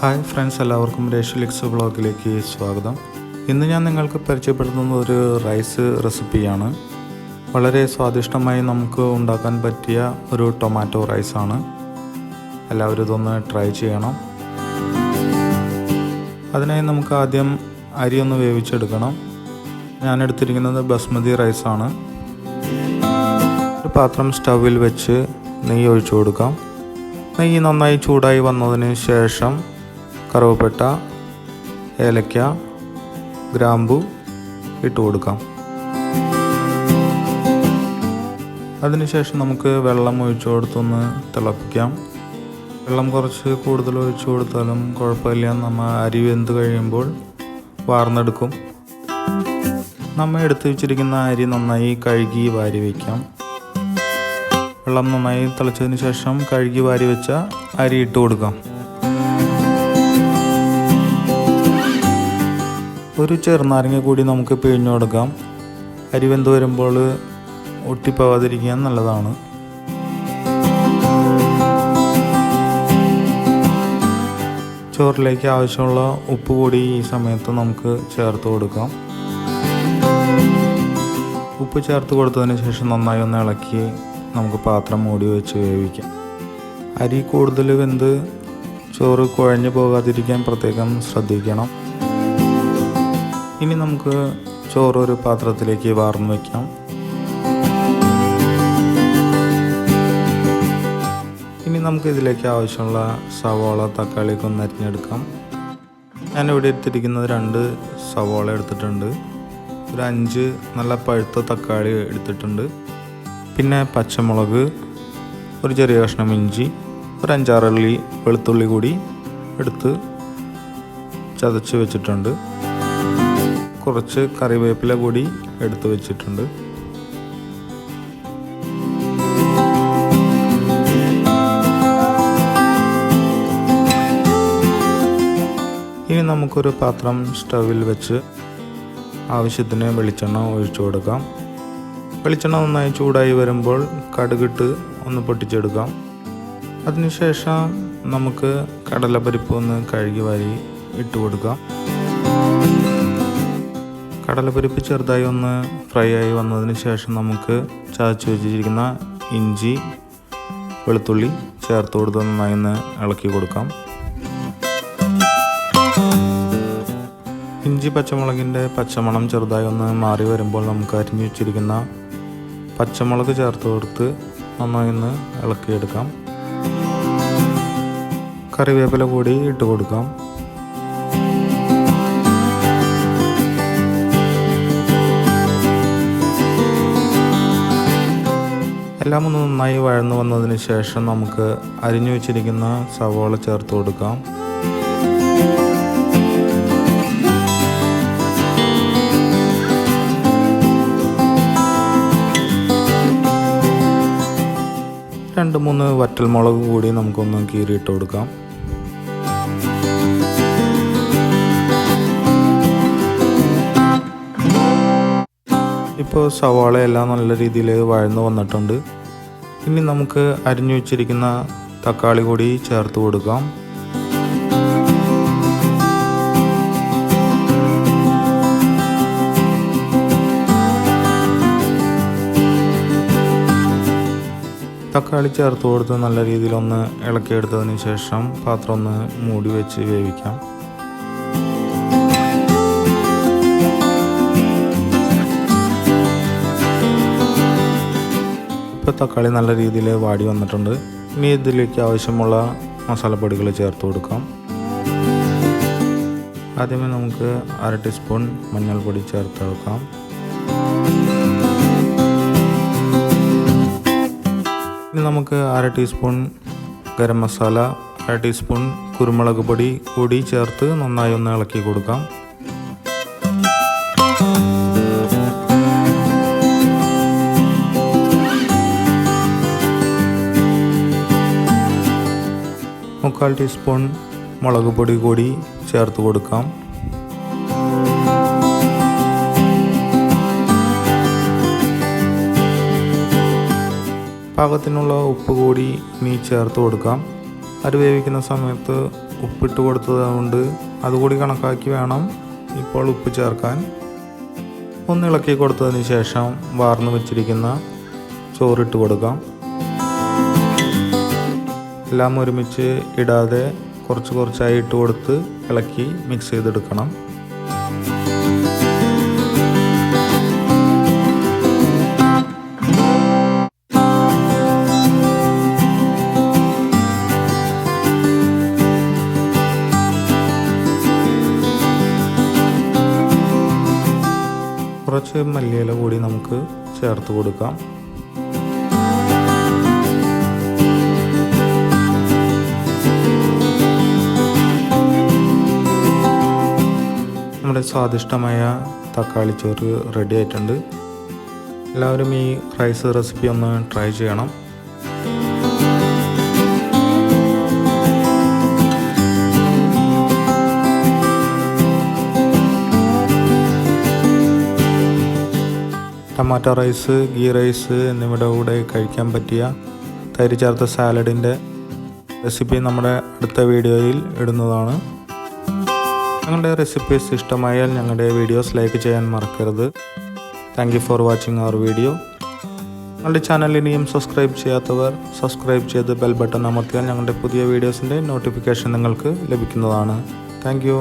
Hi friends, എല്ലാവർക്കും രേഷ്ലിക്സ് വ്ളോഗിലേക്ക് സ്വാഗതം. ഇന്ന് ഞാൻ നിങ്ങൾക്ക് പരിചയപ്പെടുത്തുന്ന ഒരു റൈസ് റെസിപ്പിയാണ്. വളരെ സ്വാദിഷ്ടമായി നമുക്ക് ഉണ്ടാക്കാൻ പറ്റിയ ഒരു ടൊമാറ്റോ റൈസാണ്. എല്ലാവരും ഇതൊന്ന് ട്രൈ ചെയ്യണം. അതിനായി നമുക്ക് ആദ്യം അരി ഒന്ന് വേവിച്ചെടുക്കണം. ഞാൻ എടുത്തിരിക്കുന്നത് ബസ്മതി റൈസാണ്. ഒരു പാത്രം സ്റ്റൗവിൽ വെച്ച് നെയ്യ് ഒഴിച്ചു കൊടുക്കാം. നെയ്യ് നന്നായി ചൂടായി വന്നതിന് ശേഷം കറുവപ്പട്ട, ഏലക്ക, ഗ്രാമ്പു ഇട്ട് കൊടുക്കാം. അതിനുശേഷം നമുക്ക് വെള്ളം ഒഴിച്ചു കൊടുത്തൊന്ന് തിളപ്പിക്കാം. വെള്ളം കുറച്ച് കൂടുതൽ ഒഴിച്ചു കൊടുത്താലും കുഴപ്പമില്ല. നമ്മൾ അരി വെന്ത് കഴിയുമ്പോൾ വാർന്നെടുക്കും. നമ്മൾ എടുത്തു വെച്ചിരിക്കുന്ന അരി നന്നായി കഴുകി വാരി വയ്ക്കാം. വെള്ളം നന്നായി തിളച്ചതിന് ശേഷം കഴുകി വാരി വെച്ച അരി ഇട്ട് കൊടുക്കാം. ഒരു ചെറുനാരങ്ങ കൂടി നമുക്ക് പിഴിഞ്ഞു കൊടുക്കാം. അരി വെന്ത് വരുമ്പോൾ ഒട്ടിപ്പോവാതിരിക്കാൻ നല്ലതാണ്. ചോറിലേക്ക് ആവശ്യമുള്ള ഉപ്പ് കൂടി ഈ സമയത്ത് നമുക്ക് ചേർത്ത് കൊടുക്കാം. ഉപ്പ് ചേർത്ത് കൊടുത്തതിന് ശേഷം നന്നായി ഒന്ന് ഇളക്കി നമുക്ക് പാത്രം മൂടി വെച്ച് വേവിക്കാം. അരി കൂടുതൽ വെന്ത് ചോറ് കുഴഞ്ഞു പോകാതിരിക്കാൻ പ്രത്യേകം ശ്രദ്ധിക്കണം. ഇനി നമുക്ക് ചോറ് ഒരു പാത്രത്തിലേക്ക് വാർന്നു വയ്ക്കാം. ഇനി നമുക്ക് ഇതിലേക്ക് ആവശ്യമുള്ള സവാള, തക്കാളിയൊക്കെ ഒന്ന് അരിഞ്ഞെടുക്കാം. ഞാനിവിടെ എടുത്തിരിക്കുന്നത് 2 സവാള എടുത്തിട്ടുണ്ട്. ഒരു 5 നല്ല പഴുത്ത തക്കാളി എടുത്തിട്ടുണ്ട്. പിന്നെ പച്ചമുളക്, ഒരു ചെറിയ കഷ്ണം ഇഞ്ചി, ഒരു 5-6 അല്ലി വെളുത്തുള്ളി കൂടി എടുത്ത് ചതച്ച് വെച്ചിട്ടുണ്ട്. കുറച്ച് കറിവേപ്പില കൂടി എടുത്ത് വെച്ചിട്ടുണ്ട്. ഇനി നമുക്കൊരു പാത്രം സ്റ്റൗവിൽ വെച്ച് ആവശ്യത്തിന് വെളിച്ചെണ്ണ ഒഴിച്ചു കൊടുക്കാം. വെളിച്ചെണ്ണ നന്നായി ചൂടായി വരുമ്പോൾ കടുകിട്ട് ഒന്ന് പൊട്ടിച്ചെടുക്കാം. അതിനുശേഷം നമുക്ക് കടലപ്പരിപ്പ് ഒന്ന് കഴുകി വാരി ഇട്ട് കൊടുക്കാം. കടലപ്പരിപ്പ് ചെറുതായി ഒന്ന് ഫ്രൈ ആയി വന്നതിന് ശേഷം നമുക്ക് ചതച്ച് വെച്ചിരിക്കുന്ന ഇഞ്ചി, വെളുത്തുള്ളി ചേർത്ത് കൊടുത്ത് നന്നായി ഒന്ന് ഇളക്കി കൊടുക്കാം. ഇഞ്ചി പച്ചമുളകിൻ്റെ പച്ചമണം ചെറുതായി ഒന്ന് മാറി വരുമ്പോൾ നമുക്ക് അരിഞ്ഞു വെച്ചിരിക്കുന്ന പച്ചമുളക് ചേർത്ത് കൊടുത്ത് നന്നായി ഒന്ന് ഇളക്കിയെടുക്കാം. കറിവേപ്പില കൂടി ഇട്ട് കൊടുക്കാം. എല്ലാം ഒന്ന് നന്നായി വഴന്നു വന്നതിന് ശേഷം നമുക്ക് അരിഞ്ഞു വെച്ചിരിക്കുന്ന സവാള ചേർത്ത് കൊടുക്കാം. രണ്ട് 3 വറ്റൽമുളക് കൂടി നമുക്കൊന്ന് കീറിയിട്ട് കൊടുക്കാം. ഇപ്പോൾ സവാളയെല്ലാം നല്ല രീതിയിൽ വഴന്നു വന്നിട്ടുണ്ട്. ഇനി നമുക്ക് അരിഞ്ഞു വെച്ചിരിക്കുന്ന തക്കാളി കൂടി ചേർത്ത് കൊടുക്കാം. തക്കാളി ചേർത്ത് കൊടുത്ത് നല്ല രീതിയിലൊന്ന് ഇളക്കിയെടുത്തതിന് ശേഷം പാത്രം ഒന്ന് മൂടി വെച്ച് വേവിക്കാം. ഇപ്പോൾ തക്കാളി നല്ല രീതിയിൽ വാടി വന്നിട്ടുണ്ട്. ഇനി ഇതിലേക്ക് ആവശ്യമുള്ള മസാലപ്പൊടികൾ ചേർത്ത് കൊടുക്കാം. ആദ്യമേ നമുക്ക് 1/2 ടീസ്പൂൺ മഞ്ഞൾപ്പൊടി ചേർത്ത് കൊടുക്കാം. ഇനി നമുക്ക് 1/2 ടീസ്പൂൺ ഗരം മസാല, 1/2 ടീസ്പൂൺ കുരുമുളക് പൊടി കൂടി ചേർത്ത് നന്നായി ഒന്ന് ഇളക്കി കൊടുക്കാം. മുക്കാൽ ടീസ്പൂൺ മുളക് പൊടി കൂടി ചേർത്ത് കൊടുക്കാം. പാകത്തിനുള്ള ഉപ്പ് കൂടി ഇനി ചേർത്ത് കൊടുക്കാം. അരി വേവിക്കുന്ന സമയത്ത് ഉപ്പിട്ട് കൊടുത്തതുകൊണ്ട് അതുകൂടി കണക്കാക്കി വേണം ഇപ്പോൾ ഉപ്പ് ചേർക്കാൻ. ഒന്ന് ഇളക്കി കൊടുത്തതിന് ശേഷം വാർന്ന് വെച്ചിരിക്കുന്ന ചോറിട്ട് കൊടുക്കാം. എല്ലാം ഒരുമിച്ച് ഇടാതെ കുറച്ച് കുറച്ചായി ഇട്ട് കൊടുത്ത് ഇളക്കി മിക്സ് ചെയ്തെടുക്കണം. കുറച്ച് മല്ലിയില കൂടി നമുക്ക് ചേർത്ത് കൊടുക്കാം. നമ്മുടെ സ്വാദിഷ്ടമായ തക്കാളി ചോറ് റെഡി ആയിട്ടുണ്ട്. എല്ലാവരും ഈ റൈസ് റെസിപ്പി ഒന്ന് ട്രൈ ചെയ്യണം. ടൊമാറ്റോ റൈസ്, ഗീ റൈസ് എന്നിവയുടെ കൂടെ കഴിക്കാൻ പറ്റിയ തൈര് ചേർത്ത സാലഡിൻ്റെ റെസിപ്പി നമ്മുടെ അടുത്ത വീഡിയോയിൽ ഇടുന്നതാണ്. ഞങ്ങളുടെ റെസിപ്പീസ് ഇഷ്ടമായാൽ ഞങ്ങളുടെ വീഡിയോസ് ലൈക്ക് ചെയ്യാൻ മറക്കരുത്. Thank you for watching our video. ഞങ്ങളുടെ ചാനൽ ഇനിയും സബ്സ്ക്രൈബ് ചെയ്യാത്തവർ സബ്സ്ക്രൈബ് ചെയ്ത് ബെൽ ബട്ടൺ അമർത്തിയാൽ ഞങ്ങളുടെ പുതിയ വീഡിയോസിൻ്റെ നോട്ടിഫിക്കേഷൻ നിങ്ങൾക്ക് ലഭിക്കുന്നതാണ്. Thank U.